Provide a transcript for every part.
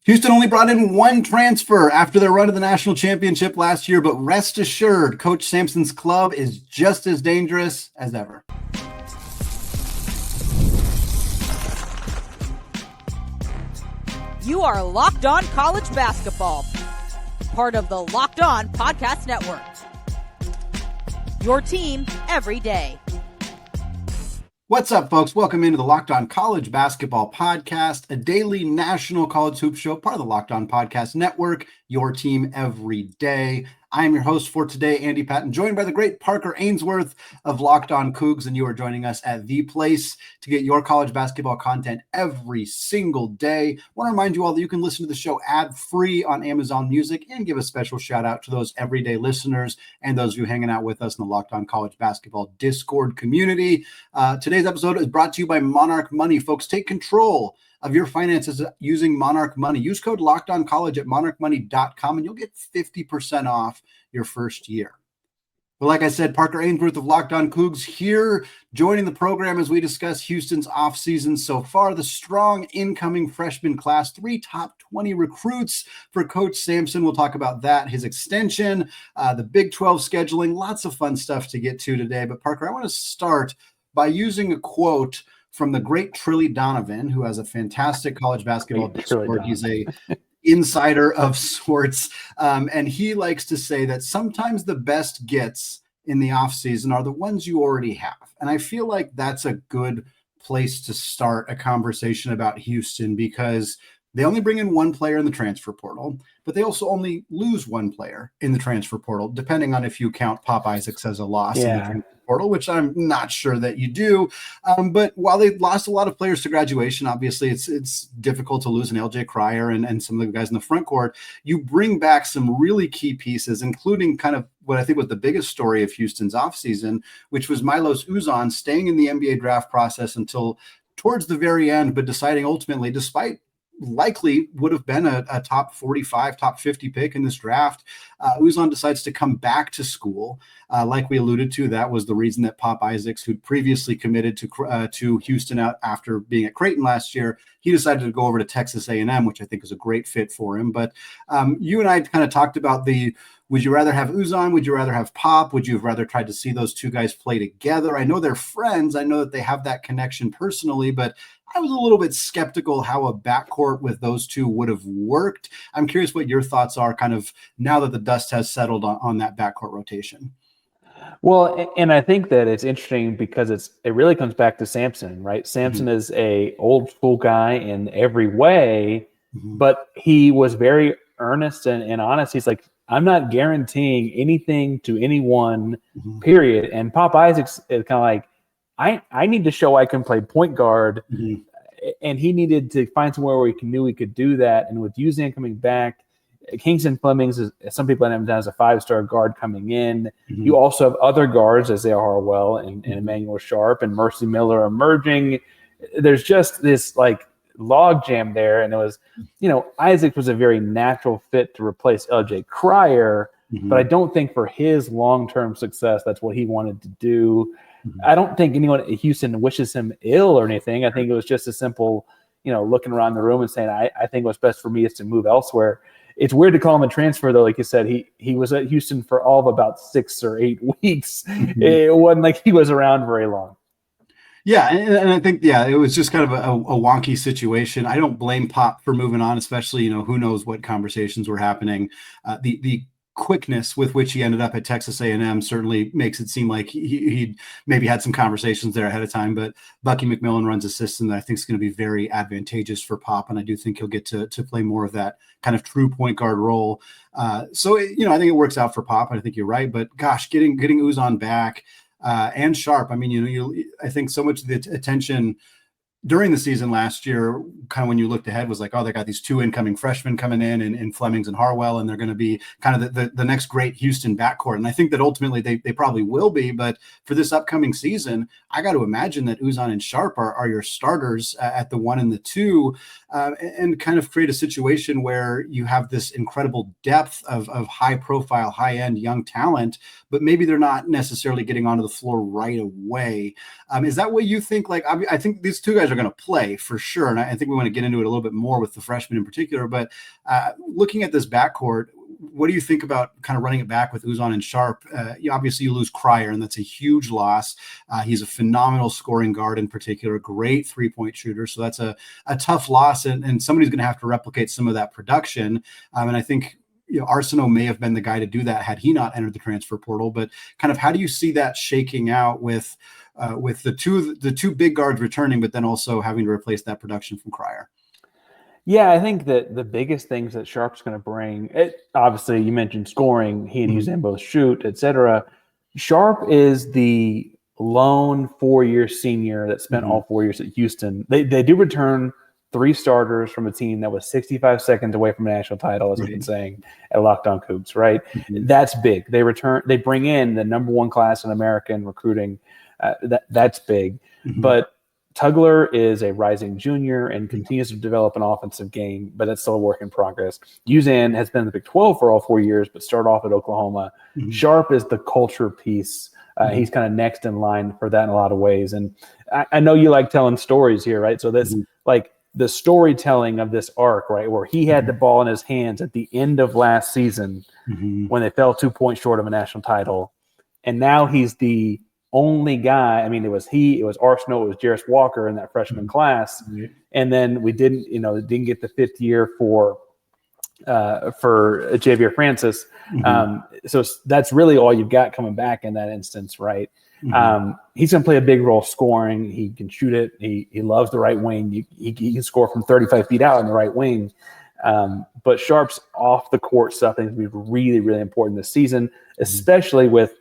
Houston only brought in one transfer after their run to the national championship last year, but rest assured, Coach Sampson's club is just as dangerous as ever. You are Locked On College Basketball, part of the Locked On Podcast Network. Your team every day. What's up, folks? Welcome into the Locked On College Basketball Podcast, a daily national college hoop show, part of the Locked On Podcast Network, your team every day. I am your host for today, Andy Patton, joined by the great Parker Ainsworth of Locked On Coogs, and you are joining us at the place to get your college basketball content every single day. I want to remind you all that you can listen to the show ad-free on Amazon Music and give a special shout out to those everyday listeners and those of you hanging out with us in the Locked On College Basketball Discord community. Today's episode is brought to you by Monarch Money. Folks, take control of your finances using Monarch Money. Use code LOCKEDONCollege at monarchmoney.com and you'll get 50% off your first year. Well, like I said, Parker Ainsworth of Locked On Cougs here, joining the program as we discuss Houston's offseason so far, the strong incoming freshman class, 3 top 20 recruits for Coach Sampson. We'll talk about that, his extension, the Big 12 scheduling, lots of fun stuff to get to today. But Parker, I want to start by using a quote from the great Trilly Donovan, who has a fantastic college basketball Discord. He's a insider of sorts. And he likes to say that sometimes the best gets in the offseason are the ones you already have. And I feel like that's a good place to start a conversation about Houston, because they only bring in one player in the transfer portal, but they also only lose one player in the transfer portal, depending on if you count Pop Isaacs as a loss in the transfer portal, which I'm not sure that you do. But while they've lost a lot of players to graduation, obviously it's difficult to lose an LJ Cryer and some of the guys in the front court. You bring back some really key pieces, including kind of what I think was the biggest story of Houston's offseason, which was Milos Uzan staying in the NBA draft process until towards the very end, but deciding ultimately, despite likely would have been a top 45, top 50 pick in this draft, Uzan decides to come back to school. Like we alluded to, that was the reason that Pop Isaacs, who'd previously committed to Houston after being at Creighton last year, he decided to go over to Texas A&M, which I think is a great fit for him. But you and I kind of talked about would you rather have Uzan? Would you rather have Pop? Would you have rather tried to see those two guys play together? I know they're friends. I know that they have that connection personally, but I was a little bit skeptical how a backcourt with those two would have worked. I'm curious what your thoughts are kind of now that the dust has settled on that backcourt rotation. Well, and I think that it's interesting because it really comes back to Sampson, right? Sampson is a old school guy in every way, but he was very earnest and honest. He's like, I'm not guaranteeing anything to anyone, period. And Pop Isaacs is kind of like, I need to show I can play point guard, and he needed to find somewhere where he knew he could do that. And with Uzan coming back, Kingston Flemings, some people have him down as a 5-star guard coming in. You also have other guards, Isiah Harwell and Emmanuel Sharp and Mercy Miller emerging. There's just this like log jam there, and it was, Isaac was a very natural fit to replace LJ Cryer, but I don't think for his long-term success that's what he wanted to do. I don't think anyone at Houston wishes him ill or anything. I think it was just a simple, looking around the room and saying, I think what's best for me is to move elsewhere. It's weird to call him a transfer, though. Like you said, he was at Houston for all of about 6 or 8 weeks. It wasn't like he was around very long. Yeah, and I think, it was just kind of a wonky situation. I don't blame Pop for moving on, especially, who knows what conversations were happening. The quickness with which he ended up at Texas A&M certainly makes it seem like he maybe had some conversations there ahead of time, but Bucky McMillan runs a system that I think is going to be very advantageous for Pop, and I do think he'll get to play more of that kind of true point guard role. So I think it works out for Pop, and I think you're right, but gosh, getting Uzan back and Sharp, I mean, I think so much of the attention during the season last year, kind of when you looked ahead, was like, oh, they got these 2 incoming freshmen coming in Flemings and Harwell, and they're going to be kind of the next great Houston backcourt. And I think that ultimately they probably will be. But for this upcoming season, I got to imagine that Uzan and Sharp are your starters at the 1 and the 2, and kind of create a situation where you have this incredible depth of high-profile, high-end young talent, but maybe they're not necessarily getting onto the floor right away. Is that what you think? Like, I think these two guys guys are going to play for sure. And I think we want to get into it a little bit more with the freshmen in particular. But looking at this backcourt, what do you think about kind of running it back with Uzan and Sharp? Obviously, you lose Cryer, and that's a huge loss. He's a phenomenal scoring guard in particular, great three-point shooter. So that's a tough loss, and somebody's going to have to replicate some of that production. And I think Arsenault may have been the guy to do that had he not entered the transfer portal. But kind of how do you see that shaking out with the two big guards returning, but then also having to replace that production from Cryer? Yeah, I think that the biggest things that Sharp's going to bring, obviously you mentioned scoring, he and Uzan both shoot, etc. Sharp is the lone 4-year senior that spent all 4 years at Houston. They do return 3 starters from a team that was 65 seconds away from a national title, as we've been saying at Locked On Cougs, right? That's big. They bring in the number 1 class in American recruiting. That's big. But Tugler is a rising junior and continues to develop an offensive game, but that's still a work in progress. Uzan has been in the Big 12 for all 4 years, but started off at Oklahoma. Sharp is the culture piece. He's kind of next in line for that in a lot of ways. And I know you like telling stories here, right? So this, like the storytelling of this arc, right, where he had the ball in his hands at the end of last season when they fell 2 points short of a national title. And now he's the only guy. I mean, it was Arsenault, it was Jarris Walker in that freshman class, and then we didn't get the 5th year for Javier Francis. So that's really all you've got coming back in that instance, right? He's going to play a big role scoring. He can shoot it. He loves the right wing. He can score from 35 feet out in the right wing. But Sharp's off the court stuff is going to be really, really important this season, especially with.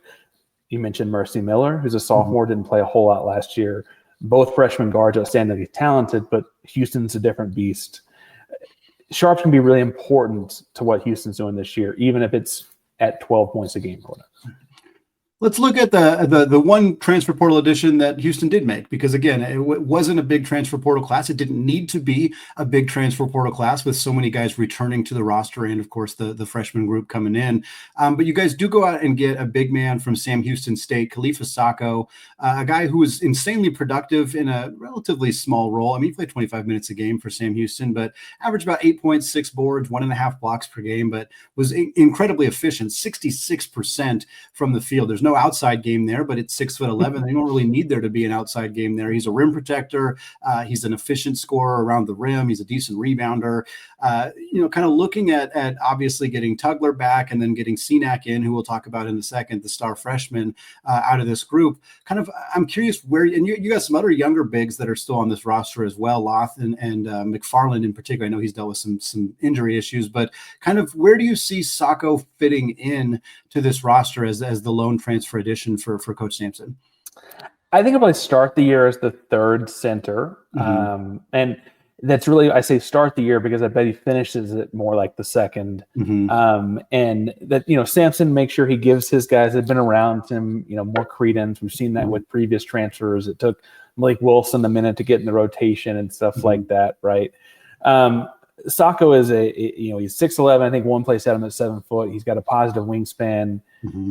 You mentioned Mercy Miller, who's a sophomore, didn't play a whole lot last year. Both freshman guards outstandingly talented, but Houston's a different beast. Sharp's going to be really important to what Houston's doing this year, even if it's at 12 points a game or whatever. Let's look at the one transfer portal addition that Houston did make, because again, it wasn't a big transfer portal class. It didn't need to be a big transfer portal class with so many guys returning to the roster and of course the freshman group coming in. But you guys do go out and get a big man from Sam Houston State, Kalifa Sakho, a guy who was insanely productive in a relatively small role. I mean, he played 25 minutes a game for Sam Houston, but averaged about 8.6 boards, 1.5 blocks per game, but was incredibly efficient, 66% from the field. There's no outside game there, but it's 6'11". They don't really need there to be an outside game there. He's a rim protector. He's an efficient scorer around the rim. He's a decent rebounder. Kind of looking at obviously getting Tugler back and then getting Cenac in, who we'll talk about in a second, the star freshman out of this group. Kind of, I'm curious where, and you got some other younger bigs that are still on this roster as well, Loth and McFarland in particular. I know he's dealt with some injury issues, but kind of where do you see Sakho fitting in to this roster as the lone transfer addition for Coach Sampson? I think I'll probably start the year as the 3rd center. And that's really, I say start the year because I bet he finishes it more like the 2nd. And that, Sampson makes sure he gives his guys that have been around him, more credence. We've seen that with previous transfers. It took Malik Wilson a minute to get in the rotation and stuff like that, right? Sakho is he's 6'11". I think one place had him at 7 foot. He's got a positive wingspan.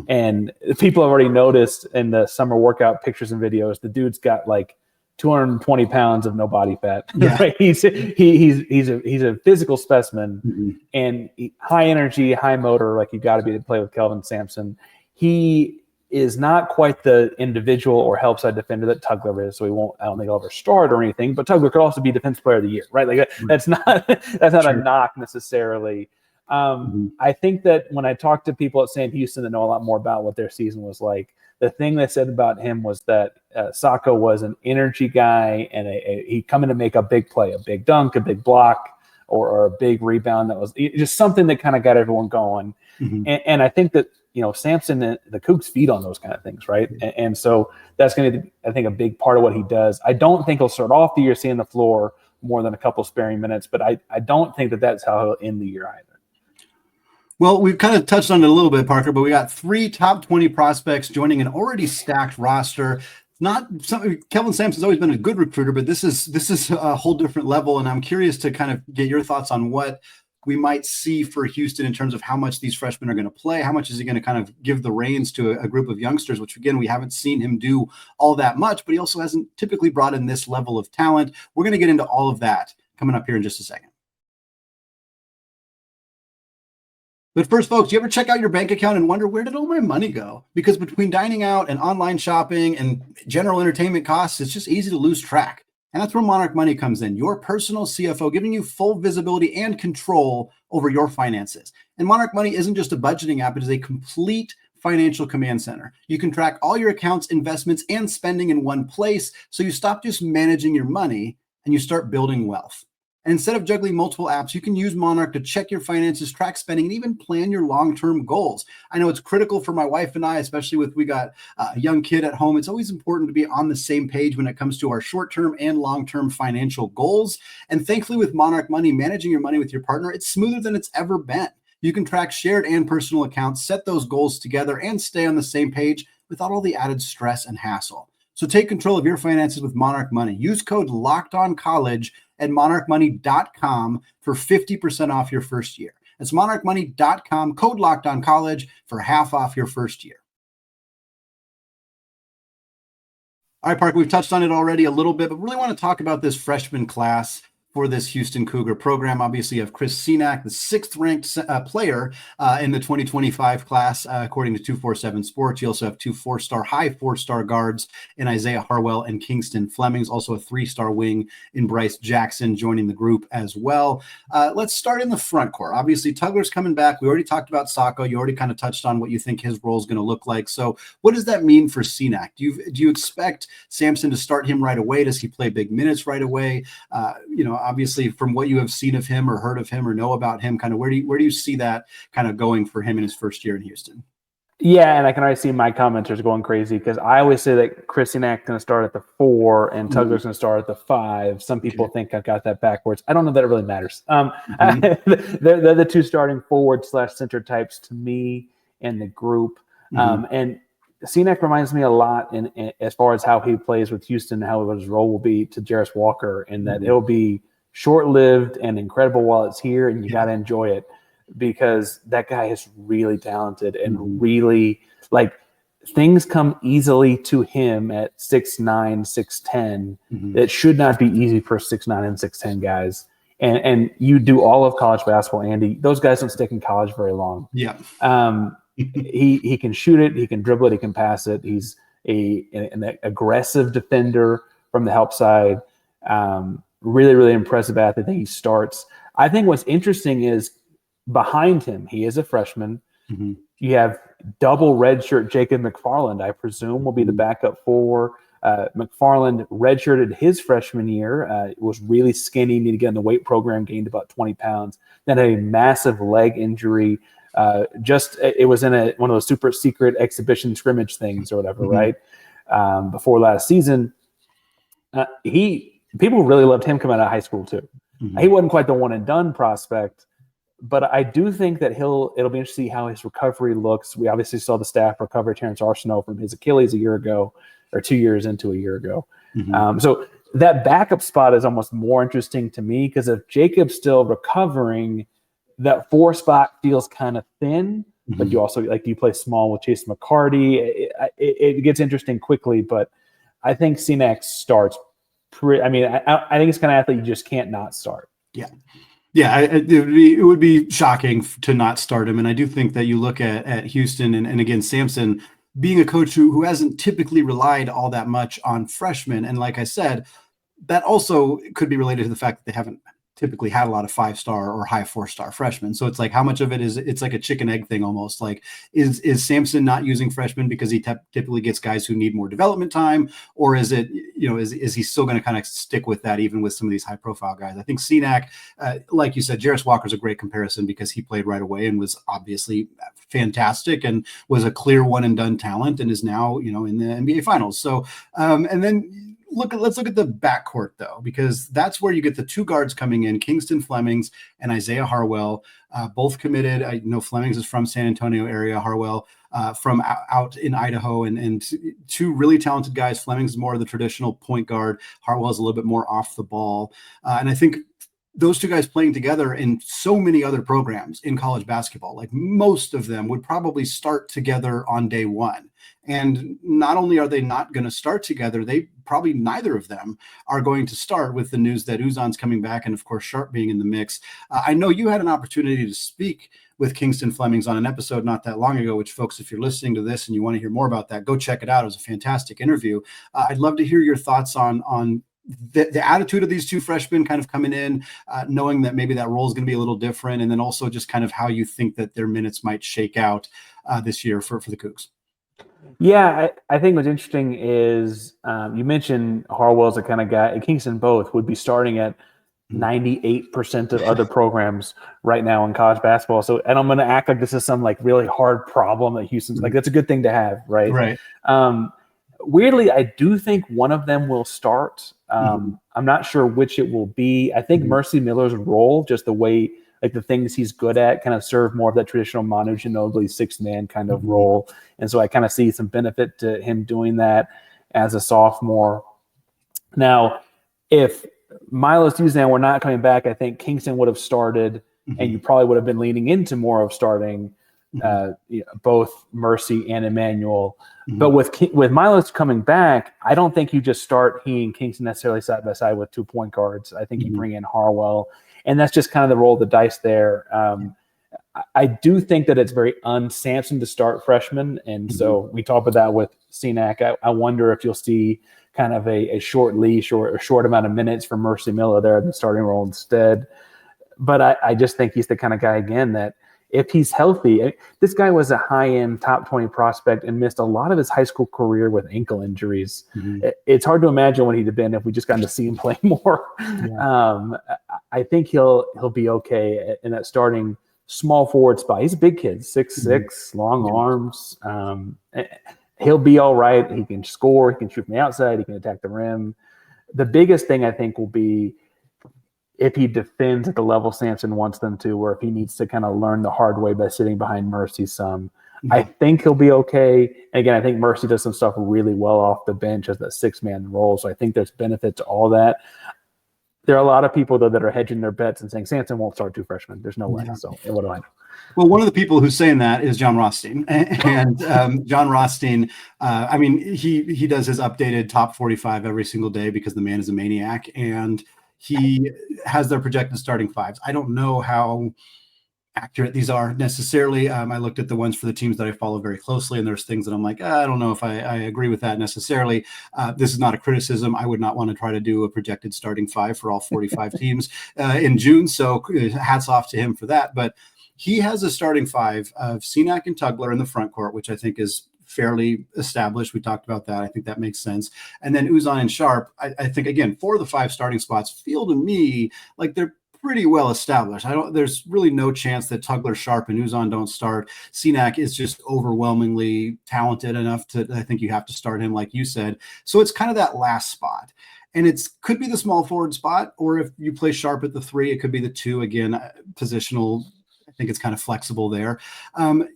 And people have already noticed in the summer workout pictures and videos, the dude's got like 220 pounds of no body fat. Yeah. Right? He's a physical specimen and high energy, high motor, like you got to be to play with Kelvin Sampson. He is not quite the individual or help side defender that Tugler is, so I don't think he'll ever start or anything, but Tugler could also be Defensive Player of the Year, right? Like that's not a knock necessarily. I think that when I talk to people at Sam Houston that know a lot more about what their season was like, the thing they said about him was that Sakho was an energy guy and he'd come in to make a big play, a big dunk, a big block, or a big rebound that was just something that kind of got everyone going. And I think that, Sampson, the Cougs feed on those kind of things, right? And so that's going to be, I think, a big part of what he does. I don't think he'll start off the year seeing the floor more than a couple sparing minutes, but I don't think that that's how he'll end the year either. Well, we've kind of touched on it a little bit, Parker, but we got 3 top 20 prospects joining an already stacked roster. Kelvin Sampson's always been a good recruiter, but this is a whole different level. And I'm curious to kind of get your thoughts on what we might see for Houston in terms of how much these freshmen are going to play, how much is he going to kind of give the reins to a group of youngsters, which again, we haven't seen him do all that much, but he also hasn't typically brought in this level of talent. We're going to get into all of that coming up here in just a second. But first, folks, you ever check out your bank account and wonder, where did all my money go? Because between dining out and online shopping and general entertainment costs, it's just easy to lose track. And that's where Monarch Money comes in, your personal CFO, giving you full visibility and control over your finances. And Monarch Money isn't just a budgeting app, it is a complete financial command center. You can track all your accounts, investments, and spending in one place, so you stop just managing your money and you start building wealth. And instead of juggling multiple apps, you can use Monarch to check your finances, track spending, and even plan your long-term goals. I know it's critical for my wife and I, especially with we got a young kid at home. It's always important to be on the same page when it comes to our short-term and long-term financial goals. And thankfully, with Monarch Money, managing your money with your partner, it's smoother than it's ever been. You can track shared and personal accounts, set those goals together, and stay on the same page without all the added stress and hassle. So take control of your finances with Monarch Money. Use code LOCKEDONCollege at monarchmoney.com for 50% off your first year. That's monarchmoney.com, code LOCKEDONCollege for half off your first year. All right, Parker, we've touched on it already a little bit, but really want to talk about this freshman class for this Houston Cougar program. Obviously, you have Chris Cenac, the 6th-ranked player in the 2025 class, according to 247 Sports. You also have 2 high four-star guards in Isiah Harwell and Kingston Flemings, also a 3-star wing in Bryce Jackson joining the group as well. Let's start in the front court. Obviously, Tugler's coming back. We already talked about Sakho. You already kind of touched on what you think his role is going to look like. So what does that mean for Cenac? Do you expect Sampson to start him right away? Does he play big minutes right away? Obviously, from what you have seen of him or heard of him or know about him, kind of where do you see that kind of going for him in his first year in Houston? Yeah, and I can already see my commenters going crazy because I always say that Chris Cenac going to start at the 4 and Tugler's going to start at the 5. Some people think I've got that backwards. I don't know that it really matters. They're the 2 starting forward/center types to me in the group. And Cenac reminds me a lot in as far as how he plays with Houston, how his role will be to Jarris Walker, and that it'll be short-lived and incredible while it's here, and you got to enjoy it because that guy is really talented and really things come easily to him at 6'9", 6'10". It should not be easy for 6'9" and 6'10" guys. And you do all of college basketball, Andy. Those guys don't stick in college very long. Yeah. He can shoot it, he can dribble it, he can pass it. He's an aggressive defender from the help side. Really, really impressive athlete. I think he starts. I think what's interesting is behind him, he is a freshman. You have double redshirt Jacob McFarland, I presume, will be the backup 4. McFarland redshirted his freshman year, was really skinny, needed to get in the weight program, gained about 20 pounds, then had a massive leg injury. It was in one of those super secret exhibition scrimmage things or whatever, right? Before last season. People really loved him coming out of high school too. He wasn't quite the one and done prospect, but I do think that it'll be interesting to see how his recovery looks. We obviously saw the staff recover Terrence Arsenault from his Achilles a year ago, or 2 years into a year ago. So that backup spot is almost more interesting to me because if Jacob's still recovering, that 4 spot feels kind of thin. But you also do you play small with Chase McCarty? It gets interesting quickly, but I think Cenac starts. I think it's kind of athlete you just can't not start. Yeah, it would be shocking to not start him. And I do think that you look at Houston and again, Sampson being a coach who hasn't typically relied all that much on freshmen. And like I said, that also could be related to the fact that they haven't typically had a lot of 5-star or high 4-star freshmen. So it's like, how much of it is, it's like a chicken egg thing almost. Like, is Sampson not using freshmen because he typically gets guys who need more development time? Or is it, is he still going to kind of stick with that even with some of these high profile guys? I think Cenac, like you said, Jarris Walker's a great comparison because he played right away and was obviously fantastic and was a clear one and done talent and is now, in the NBA finals. So, and then, let's look at the backcourt though, because that's where you get the 2 guards coming in, Kingston Flemings and Isiah Harwell, both committed. I know Flemings is from San Antonio area, Harwell from out in Idaho, and 2 really talented guys. Flemings is more of the traditional point guard. Harwell is a little bit more off the ball. And I think those two guys playing together in so many other programs in college basketball, like most of them would probably start together on day one. And not only are they not going to start together, they probably neither of them are going to start, with the news that Uzan's coming back and, of course, Sharp being in the mix. I know you had an opportunity to speak with Kingston Flemings on an episode not that long ago, which, folks, if you're listening to this and you want to hear more about that, go check it out. It was a fantastic interview. I'd love to hear your thoughts on the attitude of these two freshmen kind of coming in, knowing that maybe that role is going to be a little different, and then also just kind of how you think that their minutes might shake out this year for the Cougs. Yeah, I think what's interesting is you mentioned Harwell's the kind of guy, and Kingston both would be starting at 98% of other programs right now in college basketball. So, and I'm going to act like this is some like really hard problem that Houston's like, that's a good thing to have, right? Right. Weirdly, I do think one of them will start. I'm not sure which it will be. I think Mercy Miller's role, just the way, like the things he's good at, kind of serve more of that traditional Manu Ginobili six-man kind of role. And so I kind of see some benefit to him doing that as a sophomore. Now, if Milos Uzan were not coming back, I think Kingston would have started, and you probably would have been leaning into more of starting both Mercy and Emmanuel. But with Milos coming back, I don't think you just start he and Kingston necessarily side by side with 2 point guards. I think you bring in Harwell, and that's just kind of the roll of the dice there. I do think that it's very un-Sampson to start freshmen, and so we talked about that with Cenac. I wonder if you'll see kind of a short leash or a short amount of minutes for Mercy Miller there in the starting role instead. But I just think he's the kind of guy, again, that if he's healthy, this guy was a high-end top 20 prospect and missed a lot of his high school career with ankle injuries. It's hard to imagine what he'd have been if we just got to see him play more. I think he'll be okay in that starting small forward spot. He's a big kid, 6'6", long arms. He'll be all right. He can score. He can shoot from the outside. He can attack the rim. The biggest thing, I think, will be if he defends at the level Sampson wants them to, or if he needs to kind of learn the hard way by sitting behind Mercy some. I think he'll be okay. And again, I think Mercy does some stuff really well off the bench as that six-man role. So I think there's benefit to all that. There are a lot of people, though, that are hedging their bets and saying Sampson won't start two freshmen. There's no way. So what do I know? Well, one of the people who's saying that is John Rothstein. And John Rothstein, I mean, he does his updated top 45 every single day because the man is a maniac. And he has their projected starting fives. I don't know how accurate these are necessarily. I looked at the ones for the teams that I follow very closely, and there's things that I'm like, I don't know if I agree with that necessarily. This is not a criticism. I would not want to try to do a projected starting five for all 45 teams in June. So hats off to him for that. But he has a starting five of Cenac and Tugler in the front court, which I think is fairly established. We talked about that. I think that makes sense. And then Uzan and Sharp, I think, again, 4 of the 5 starting spots feel to me like they're pretty well established. There's really no chance that Tugler, Sharp, and Uzan don't start. Cenac is just overwhelmingly talented enough to, I think you have to start him, like you said. So it's kind of that last spot. And it could be the small forward spot, or if you play Sharp at the 3, it could be the 2. Again, positional, I think it's kind of flexible there.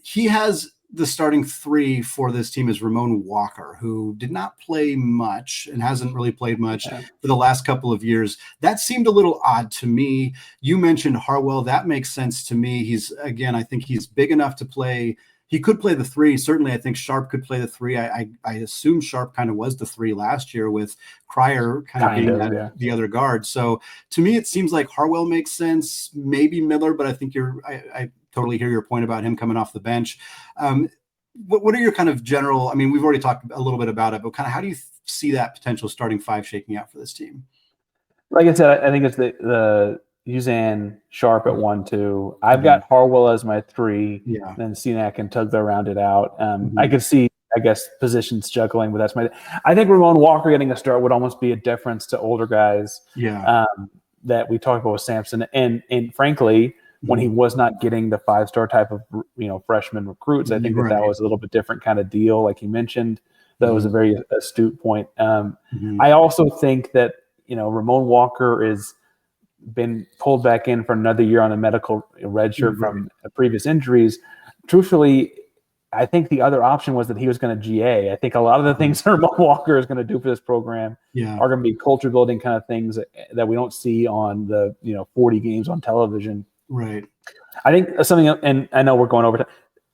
He has the starting 3 for this team is Ramon Walker, who did not play much and hasn't really played much for the last couple of years. That seemed a little odd to me. You mentioned Harwell. That makes sense to me. I think he's big enough to play. He could play the 3. Certainly, I think Sharp could play the 3. I assume Sharp kind of was the 3 last year with Cryer kind of being the other guard. So to me, it seems like Harwell makes sense. Maybe Miller, but I think I totally hear your point about him coming off the bench. What are your kind of general, I mean, we've already talked a little bit about it, but kind of how do you see that potential starting 5 shaking out for this team? Like I said, I think it's the Uzan, Sharp at 1, 2. I've got Harwell as my 3, then Cenac and Tugler rounded out. I could see, I guess, positions juggling, but I think Ramon Walker getting a start would almost be a difference to older guys that we talked about with Sampson. And frankly, when he was not getting the 5-star type of freshman recruits, I think that was a little bit different kind of deal. Like you mentioned, that was a very astute point. I also think that Ramon Walker is been pulled back in for another year on a medical red shirt from previous injuries. Truthfully, I think the other option was that he was going to GA. I think a lot of the things Herman Walker is going to do for this program are going to be culture building kind of things that we don't see on the 40 games on television. Right. I think something, and I know we're going over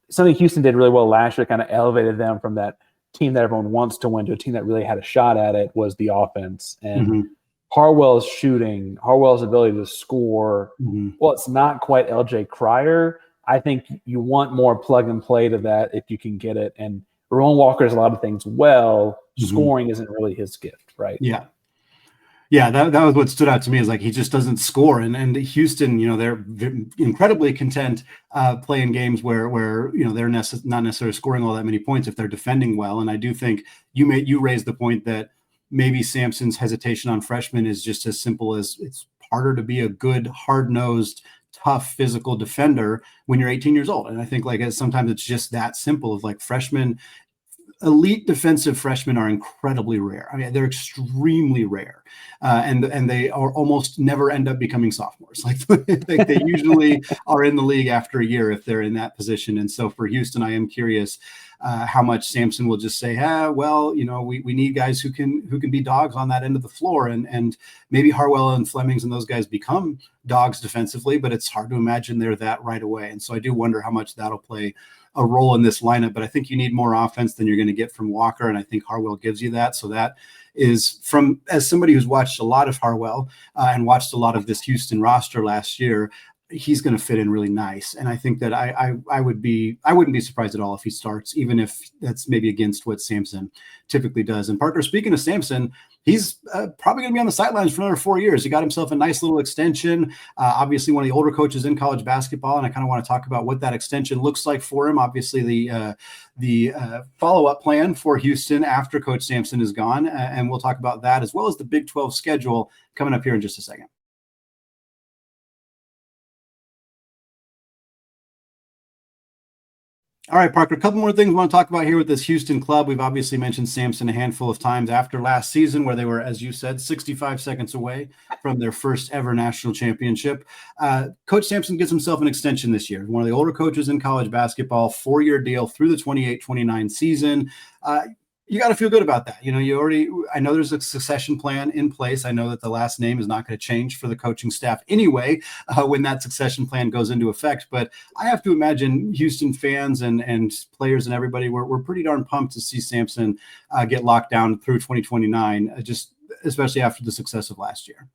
something Houston did really well last year, kind of elevated them from that team that everyone wants to win to a team that really had a shot at it, was the offense. And Harwell's shooting, Harwell's ability to score, well, it's not quite LJ Cryer. I think you want more plug and play to that if you can get it. And Ramon Walker does a lot of things well. Scoring isn't really his gift, right? Yeah. Yeah, that was what stood out to me, is like he just doesn't score. And Houston, they're incredibly content playing games where they're not necessarily scoring all that many points if they're defending well. And I do think you raised the point that maybe Sampson's hesitation on freshmen is just as simple as it's harder to be a good, hard-nosed, tough physical defender when you're 18 years old. And I think sometimes it's just that simple of like freshmen. Elite defensive freshmen are incredibly rare. I mean, they're extremely rare, and they are almost never end up becoming sophomores. Like they usually are in the league after a year if they're in that position. And so for Houston, I am curious how much Sampson will just say, we need guys who can be dogs on that end of the floor, and maybe Harwell and Flemings and those guys become dogs defensively, but it's hard to imagine they're that right away. And so I do wonder how much that'll play a role in this lineup, but I think you need more offense than you're going to get from Walker. And I think Harwell gives you that. So that is as somebody who's watched a lot of Harwell and watched a lot of this Houston roster last year, he's going to fit in really nice. And I think that I wouldn't be surprised at all if he starts, even if that's maybe against what Sampson typically does. And Parker, speaking of Sampson, he's probably going to be on the sidelines for another 4 years. He got himself a nice little extension. Obviously, one of the older coaches in college basketball, and I kind of want to talk about what that extension looks like for him. Obviously, the follow-up plan for Houston after Coach Sampson is gone, and we'll talk about that as well as the Big 12 schedule coming up here in just a second. All right, Parker, a couple more things we want to talk about here with this Houston club. We've obviously mentioned Sampson a handful of times after last season, where they were, as you said, 65 seconds away from their first ever national championship. Coach Sampson gets himself an extension this year. One of the older coaches in college basketball, 4-year deal through the 28-29 season. You got to feel good about that. I know there's a succession plan in place. I know that the last name is not going to change for the coaching staff anyway when that succession plan goes into effect. But I have to imagine Houston fans and players and everybody were pretty darn pumped to see Sampson get locked down through 2029, just especially after the success of last year.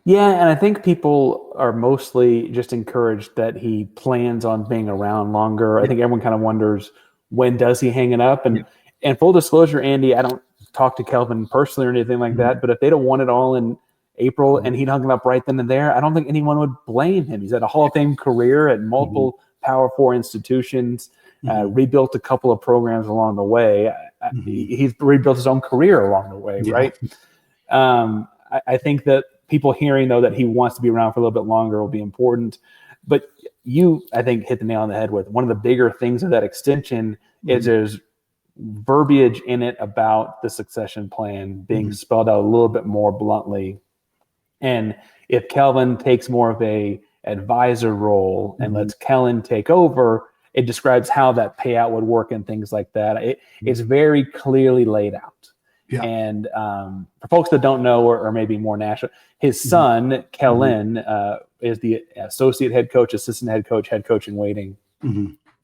Yeah, and I think people are mostly just encouraged that he plans on being around longer. I think everyone kind of wonders, when does he hang it up? And full disclosure, Andy, I don't talk to Kelvin personally or anything like that, but if they'd have won it all in April and he'd hung it up right then and there, I don't think anyone would blame him. He's had a Hall of Fame career at multiple Power 4 institutions, rebuilt a couple of programs along the way. He's rebuilt his own career along the way, right? I think that people hearing, though, that he wants to be around for a little bit longer will be important. But you, I think, hit the nail on the head with one of the bigger things of that extension is there's verbiage in it about the succession plan being spelled out a little bit more bluntly. And if Kelvin takes more of a advisor role and lets Kellen take over, it describes how that payout would work and things like that. It's very clearly laid out. Yeah. And for folks that don't know, or maybe more national, his son, Kellen, is the associate head coach, assistant head coach in waiting,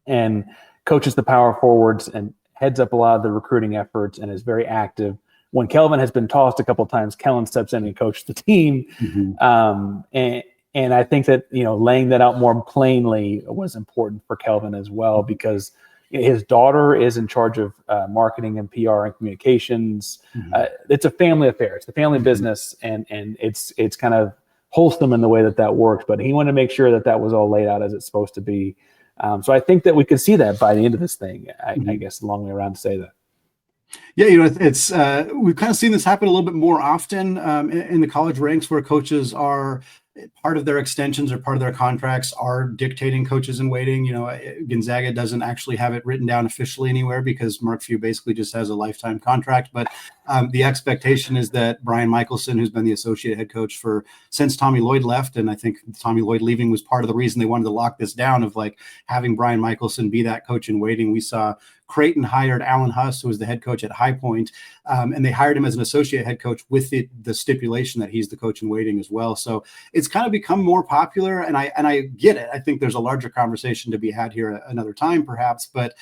and coaches the power forwards and heads up a lot of the recruiting efforts and is very active. When Kelvin has been tossed a couple of times, Kellen steps in and coaches the team. And I think that, laying that out more plainly was important for Kelvin as well, because his daughter is in charge of marketing and PR and communications. It's a family affair. It's the family business, and it's kind of wholesome in the way that works. But he wanted to make sure that was all laid out as it's supposed to be. So I think that we could see that by the end of this thing. I guess a long way around to say that. Yeah, it's we've kind of seen this happen a little bit more often in the college ranks, where coaches are part of their extensions or part of their contracts are dictating coaches in waiting. Gonzaga doesn't actually have it written down officially anywhere because Mark Few basically just has a lifetime contract. But The expectation is that Brian Michelson, who's been the associate head coach since Tommy Lloyd left, and I think Tommy Lloyd leaving was part of the reason they wanted to lock this down, of like having Brian Michelson be that coach in waiting. We saw Creighton hired Alan Huss, who was the head coach at High Point, and they hired him as an associate head coach with the stipulation that he's the coach in waiting as well. So it's kind of become more popular, and I get it. I think there's a larger conversation to be had here another time, perhaps, but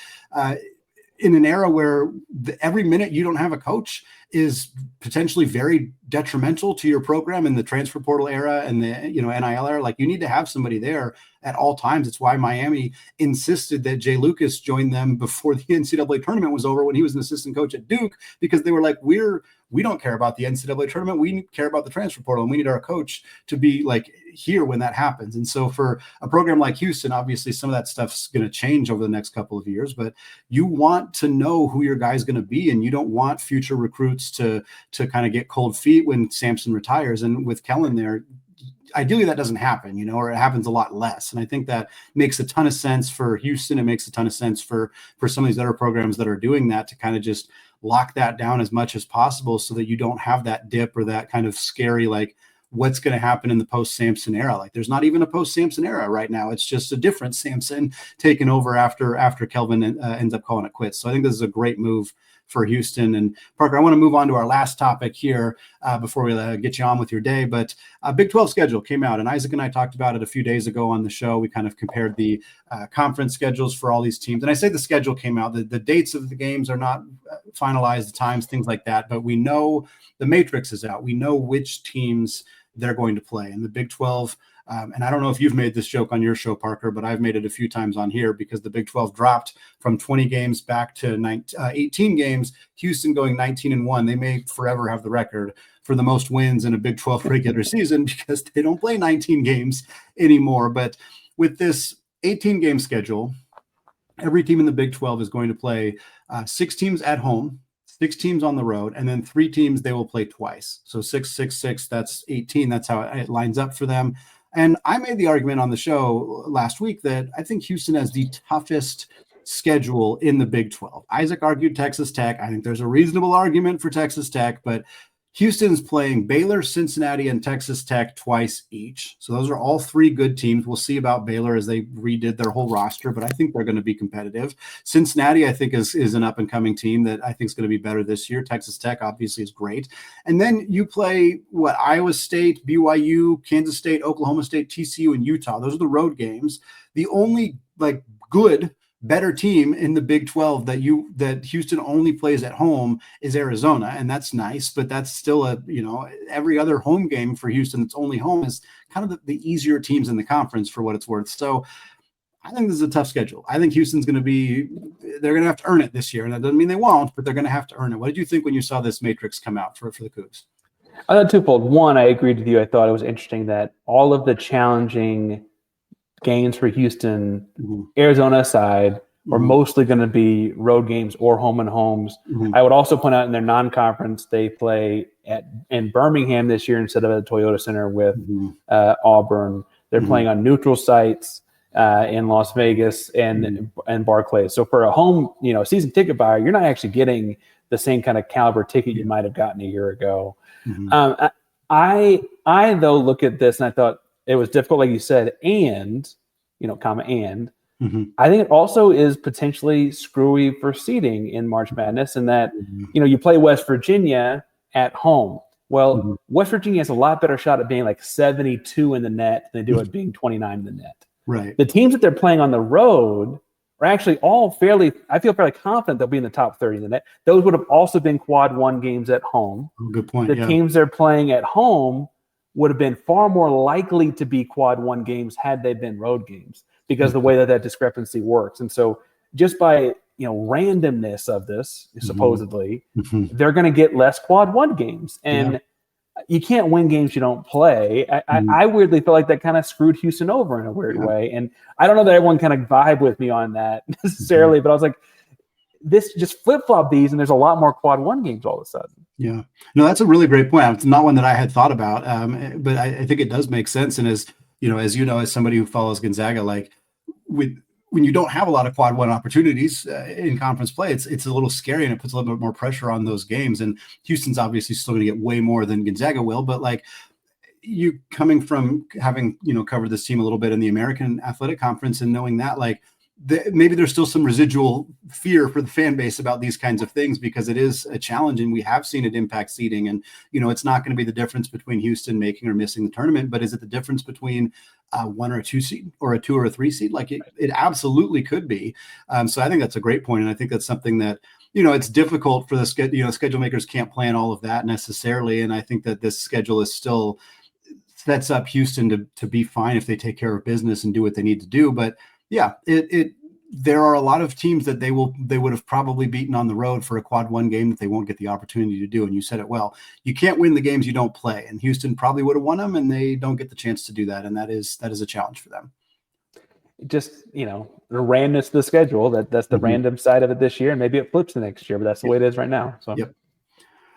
in an era where every minute you don't have a coach is potentially very detrimental to your program in the transfer portal era and the NIL era. Like, you need to have somebody there at all times. It's why Miami insisted that Jay Lucas join them before the NCAA tournament was over, when he was an assistant coach at Duke, because they were like, we don't care about the NCAA tournament. We care about the transfer portal, and we need our coach to be like here when that happens. And so for a program like Houston, obviously some of that stuff's going to change over the next couple of years, but you want to know who your guy's going to be, and you don't want future recruits to kind of get cold feet when Sampson retires. And with Kellen there, ideally that doesn't happen, or it happens a lot less. And I think that makes a ton of sense for Houston. It makes a ton of sense for some of these other programs that are doing that, to kind of just lock that down as much as possible so that you don't have that dip or that kind of scary, like, what's going to happen in the post-Sampson era. Like, there's not even a post-Sampson era right now. It's just a different Sampson taking over after Kelvin ends up calling it quits. So I think this is a great move for Houston. And Parker, I want to move on to our last topic here before we get you on with your day. But Big 12 schedule came out, and Isaac and I talked about it a few days ago on the show. We kind of compared the conference schedules for all these teams. And I say the schedule came out. The dates of the games are not finalized, the times, things like that. But we know the matrix is out. We know which teams they're going to play. And the Big 12, and I don't know if you've made this joke on your show, Parker, but I've made it a few times on here, because the Big 12 dropped from 20 games back to 18 games, Houston going 19-1. They may forever have the record for the most wins in a Big 12 regular season, because they don't play 19 games anymore. But with this 18-game schedule, every team in the Big 12 is going to play 6 teams at home, 6 teams on the road, and then 3 teams they will play twice. So 6, 6, 6, that's 18. That's how it lines up for them. And I made the argument on the show last week that I think Houston has the toughest schedule in the Big 12. Isaac argued Texas Tech. I think there's a reasonable argument for Texas Tech, but Houston's playing Baylor, Cincinnati, and Texas Tech twice each. So those are all 3 good teams. We'll see about Baylor as they redid their whole roster, but I think they're going to be competitive. Cincinnati, I think, is an up-and-coming team that I think is going to be better this year. Texas Tech, obviously, is great. And then you play, Iowa State, BYU, Kansas State, Oklahoma State, TCU, and Utah. Those are the road games. The only, good, better team in the Big 12 that Houston only plays at home is Arizona, and that's nice, but that's still every other home game for Houston that's only home is kind of the easier teams in the conference, for what it's worth. So I think this is a tough schedule. I think Houston's they're going to have to earn it this year, and that doesn't mean they won't, but they're going to have to earn it. What did you think when you saw this matrix come out for the Cougs? I thought twofold. One, I agreed with you. I thought it was interesting that all of the challenging games for Houston, Arizona aside, are mostly going to be road games or home and homes. I would also point out in their non-conference, they play in Birmingham this year instead of at the Toyota Center with Auburn. They're playing on neutral sites in Las Vegas and Barclays. So for a home, season ticket buyer, you're not actually getting the same kind of caliber ticket you might have gotten a year ago. I though look at this and I thought it was difficult, like you said, and I think it also is potentially screwy for seeding in March Madness, in that you play West Virginia at home. Well, West Virginia has a lot better shot at being like 72 in the net than they do at being 29 in the net. Right. The teams that they're playing on the road are actually all I feel fairly confident they'll be in the top 30 in the net. Those would have also been quad 1 games at home. Good point. The teams they're playing at home would have been far more likely to be quad 1 games had they been road games, because of the way that discrepancy works. And so just by randomness of this, supposedly, they're going to get less quad 1 games. And you can't win games you don't play. I weirdly feel like that kind of screwed Houston over in a weird way. And I don't know that everyone kind of vibe with me on that necessarily, but I was like, this just flip-flop these, and there's a lot more quad 1 games all of a sudden. Yeah. No, that's a really great point. It's not one that I had thought about, but I think it does make sense. And as somebody who follows Gonzaga, like when you don't have a lot of quad one opportunities in conference play, it's a little scary, and it puts a little bit more pressure on those games. And Houston's obviously still going to get way more than Gonzaga will, but like, you coming from having, covered this team a little bit in the American Athletic Conference and knowing that, like, maybe there's still some residual fear for the fan base about these kinds of things, because it is a challenge, and we have seen it impact seeding. And, it's not going to be the difference between Houston making or missing the tournament, but is it the difference between a 1 or a 2 seed, or a 2 or a 3 seed? Like, it absolutely could be. So I think that's a great point. And I think that's something that, it's difficult for the schedule makers can't plan all of that necessarily. And I think that this schedule is still sets up Houston to be fine if they take care of business and do what they need to do. But yeah, there are a lot of teams that they would have probably beaten on the road for a quad one game that they won't get the opportunity to do. And you said it well, you can't win the games you don't play, and Houston probably would have won them, and they don't get the chance to do that. And that is a challenge for them. Just, the randomness of the schedule, that's the random side of it this year, and maybe it flips the next year, but that's the way it is right now. So. Yep.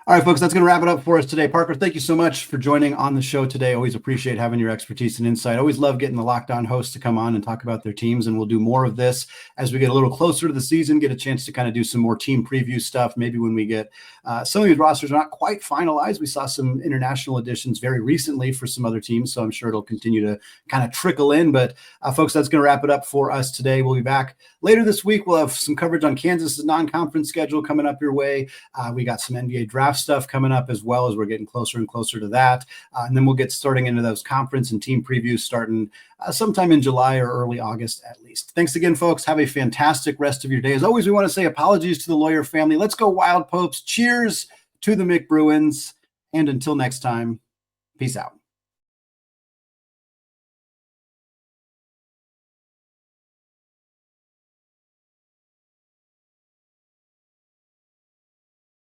All right, folks, that's going to wrap it up for us today. Parker, thank you so much for joining on the show today. Always appreciate having your expertise and insight. Always love getting the Locked On hosts to come on and talk about their teams, and we'll do more of this as we get a little closer to the season, get a chance to kind of do some more team preview stuff. Maybe when we get some of these rosters are not quite finalized. We saw some international additions very recently for some other teams, so I'm sure it'll continue to kind of trickle in. But folks, that's going to wrap it up for us today. We'll be back later this week. We'll have some coverage on Kansas's non-conference schedule coming up your way. We got some NBA draft stuff coming up as well, as we're getting closer and closer to that. And then we'll get starting into those conference and team previews starting sometime in July or early August at least. Thanks again, folks. Have a fantastic rest of your day. As always, we want to say apologies to the Lawyer family. Let's go Wild Popes. Cheers to the McBruins. And until next time, peace out.